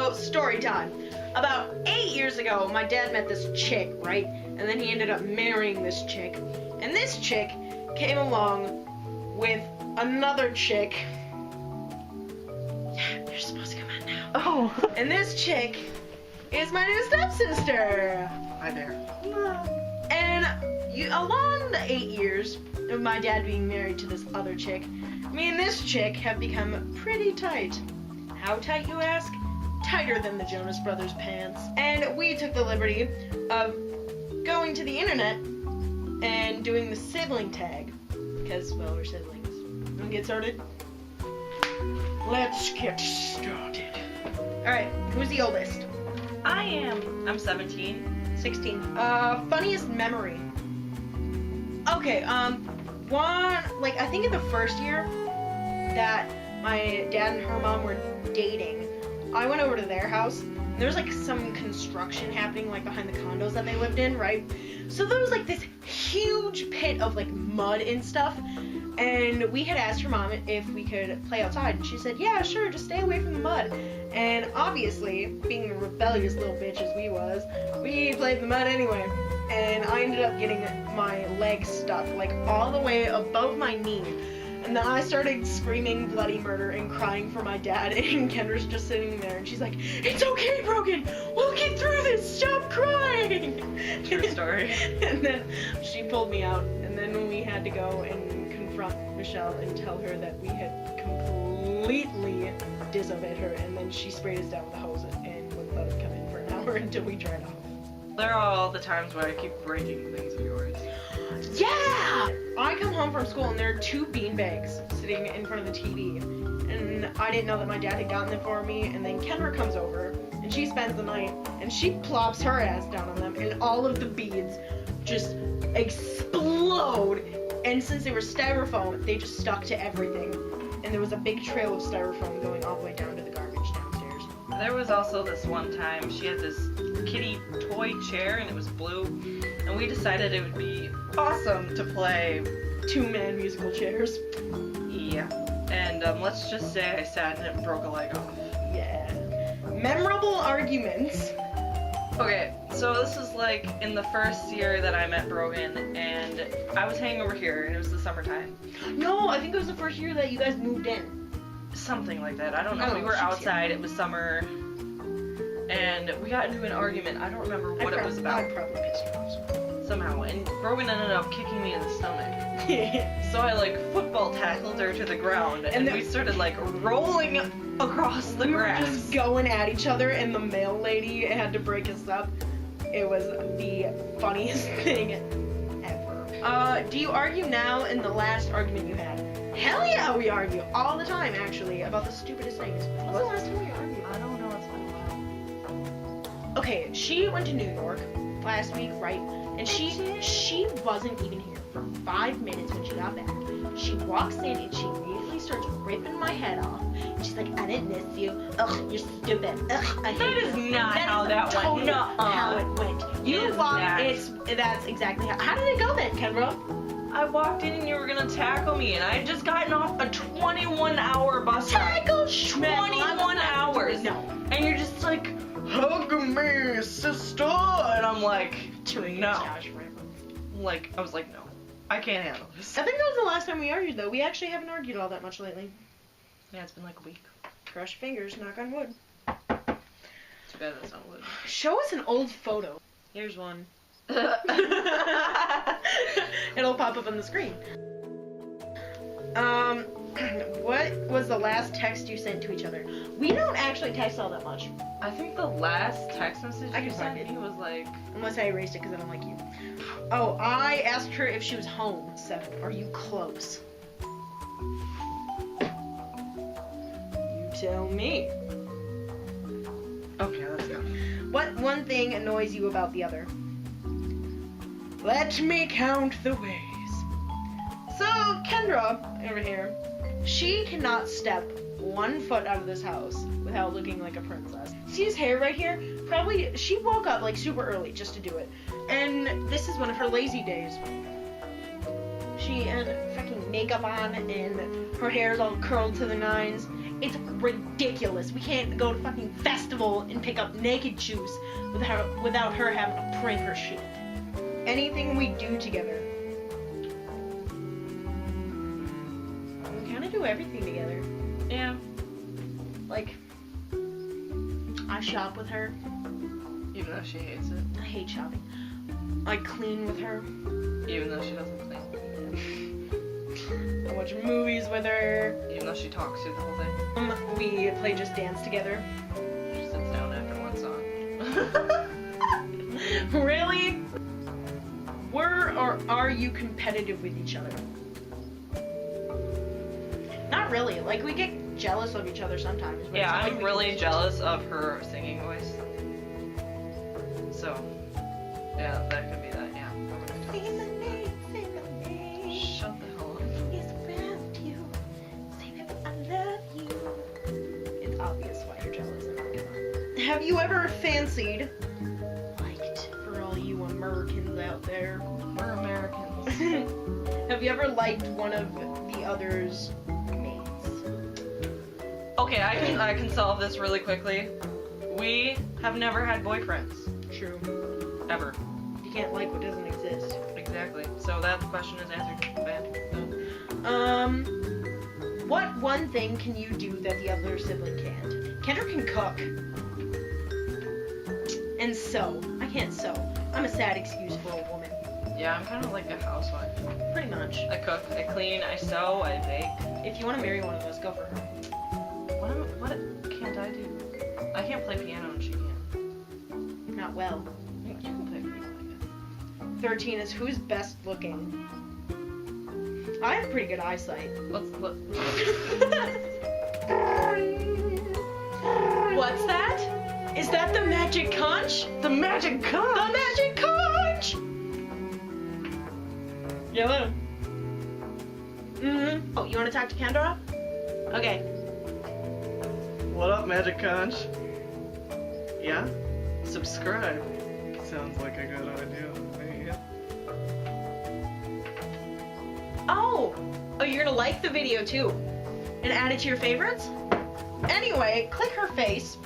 So, story time. About 8 years ago, my dad met this chick, right? And then he ended up marrying this chick. And this chick came along with another chick. You're supposed to come out now. Oh. And this chick is my new stepsister. Hi there. And along the 8 years of my dad being married to this other chick, me and this chick have become pretty tight. How tight, you ask? Tighter than the Jonas Brothers pants. And we took the liberty of going to the internet and doing the Sibling Tag. Because, well, we're siblings. Wanna get started? Let's get started. Alright, who's the oldest? I am. I'm 17. 16. Funniest memory. Okay, I think in the first year that my dad and her mom were dating, I went over to their house, and there was, like, some construction happening, like, behind the condos that they lived in, right? So there was, like, this huge pit of, like, mud and stuff, and we had asked her mom if we could play outside, and she said, yeah, sure, just stay away from the mud. And obviously, being the rebellious little bitches we was, we played in the mud anyway. And I ended up getting my leg stuck, like, all the way above my knee. And then I started screaming bloody murder and crying for my dad, and Kendra's just sitting there, and she's like, it's okay, Brogan, we'll get through this, stop crying. True story. And then she pulled me out, and then we had to go and confront Michelle and tell her that we had completely disobeyed her, and then she sprayed us down with a hose and wouldn't let us come in for an hour until we dried off. There are all the times where I keep breaking things of yours. Yeah! I come home from school and there are 2 beanbags sitting in front of the TV. And I didn't know that my dad had gotten them for me. And then Kendra comes over and she spends the night and she plops her ass down on them. And all of the beads just explode. And since they were styrofoam, they just stuck to everything. And there was a big trail of styrofoam going all the way down to the garbage downstairs. There was also this one time she had this kitty toy chair and it was blue. And we decided it would be awesome to play 2-man musical chairs. Yeah. And let's just say I sat in it and broke a leg off. Yeah. Memorable arguments. Okay, so this is like in the first year that I met Brogan, and I was hanging over here, and it was the summertime. No, I think it was the first year that you guys moved in. Something like that. I don't know. Oh, We were shit. outside. It was summer. And we got into an argument. I don't remember what it was about. I probably pissed her off. Somehow. And Brogan ended up kicking me in the stomach. So I like football tackled her to the ground, and we started like rolling across the grass. We were just going at each other, and the mail lady had to break us up. It was the funniest thing ever. Do you argue now in the last argument you had? Hell yeah, we argue all the time, actually, about the stupidest things. What's the last time we argued? I don't know. It's been a while. Okay, she went to New York last week, right? And she wasn't even here for 5 minutes when she got back. She walks in and she immediately starts ripping my head off. And she's like, I didn't miss you. Ugh, you're stupid. Ugh, I hate That is you. not how that went. Totally Nuh-uh. how it went. Is That's exactly how did it go then, Kendra? I walked in and you were gonna tackle me, and I had just gotten off a 21-hour bus ride. Tackle 21 hours. No. And you're just like, hug me, sister. And I'm like, no. Like, I was like, no. I can't handle this. I think that was the last time we argued, though. We actually haven't argued all that much lately. Yeah, it's been like a week. Cross your fingers, knock on wood. Too bad that's not wood. Show us an old photo. Here's one. It'll pop up on the screen. What was the last text you sent to each other? We don't actually text all that much. I think the last text message I you can sent find it. me was like... Unless I erased it because I don't like you. Oh, I asked her if she was home. 7. Are you close? You tell me. Okay, let's go. What one thing annoys you about the other? Let me count the ways. So, Kendra, over here, she cannot step 1 foot out of this house without looking like a princess. See his hair right here? Probably, she woke up like super early just to do it. And this is one of her lazy days. She had fucking makeup on and her hair is all curled to the nines. It's ridiculous. We can't go to fucking festival and pick up naked shoes without her having to prank her shit. Anything we do together. We kind of do everything together. Yeah. Like, I shop with her. Even though she hates it. I hate shopping. I clean with her. Even though she doesn't clean. I watch movies with her. Even though she talks through the whole thing. We play Just Dance together. She sits down after one song. Really? Were or are you competitive with each other? Not really. Like, we get jealous of each other sometimes. But Yeah, it's not I'm like we really get- jealous of her singing voice. So, yeah, that could be that, yeah. Shut the hell up. It's obvious why you're jealous. I'm not gonna- Have you ever fancied, liked, for all you Americans out there, We're Americans. have you ever liked one of the other's mates? Okay, I can solve this really quickly. We have never had boyfriends. True. Ever. You can't like what doesn't exist. Exactly. So that question is answered. Bad. What one thing can you do that the other sibling can't? Kendra can cook. And sew. I can't sew. I'm a sad excuse for a woman. Yeah, I'm kind of like a housewife. Pretty much. I cook, I clean, I sew, I bake. If you want to marry one of us, go for her. What can't I do? I can't play piano and she can. Not well. You can play piano, I 13 is who's best looking? I have pretty good eyesight. guess. Let's What's that? Is that the magic conch? The magic conch! The magic conch! Yellow. Mm-hmm. Oh, you want to talk to Kendra? Okay. What up, Magic Conch? Yeah? Subscribe. Sounds like a good idea to me. Oh, you're gonna like the video too, and add it to your favorites. Anyway, click her face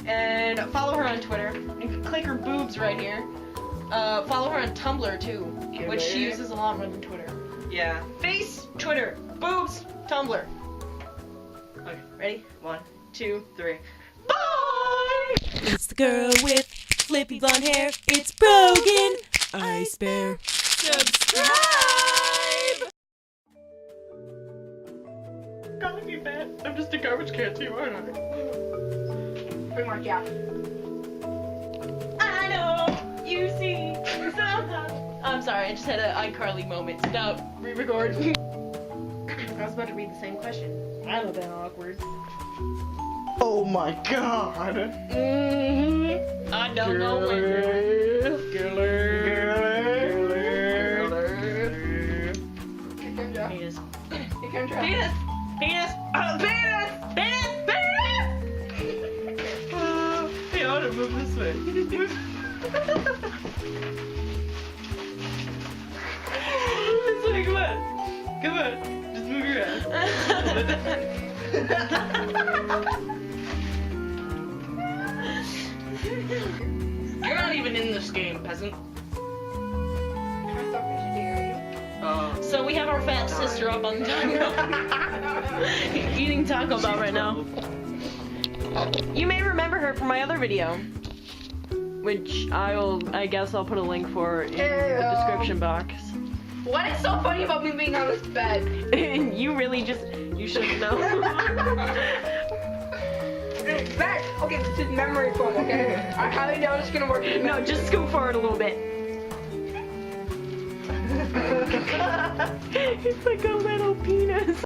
and follow her on Twitter. You can click her boobs right here. Follow her on Tumblr too, which she uses a lot more than Twitter. Yeah. Face, Twitter, boobs, Tumblr. Okay. Ready? 1, 2, 3. bye. It's the girl with flippy blonde hair. It's Brogan. Ice Bear. Subscribe. Calling me fat. I'm just a garbage can too, aren't I? Pretty much, yeah. I know you see somehow. I'm sorry, I just had an iCarly moment. Stop. Re-record. I was about to read the same question. I'm a bit awkward. Oh my god! Mm-hmm. I don't know when. Penis. Penis. Penis. Penis. Penis. Penis. Hey, I wanna move this way. This way, come on. Come on, just move your ass. You're not even in this game, peasant. So we have our fat sister up on Taco. Eating Taco Bell right now. You may remember her from my other video, which I guess I'll put a link for in the description box. What is so funny about me being on this bed? And you really you should know. Bed. Okay, this is memory foam, okay? I highly doubt it's gonna work. No, just scoot forward a little bit. It's like a little penis.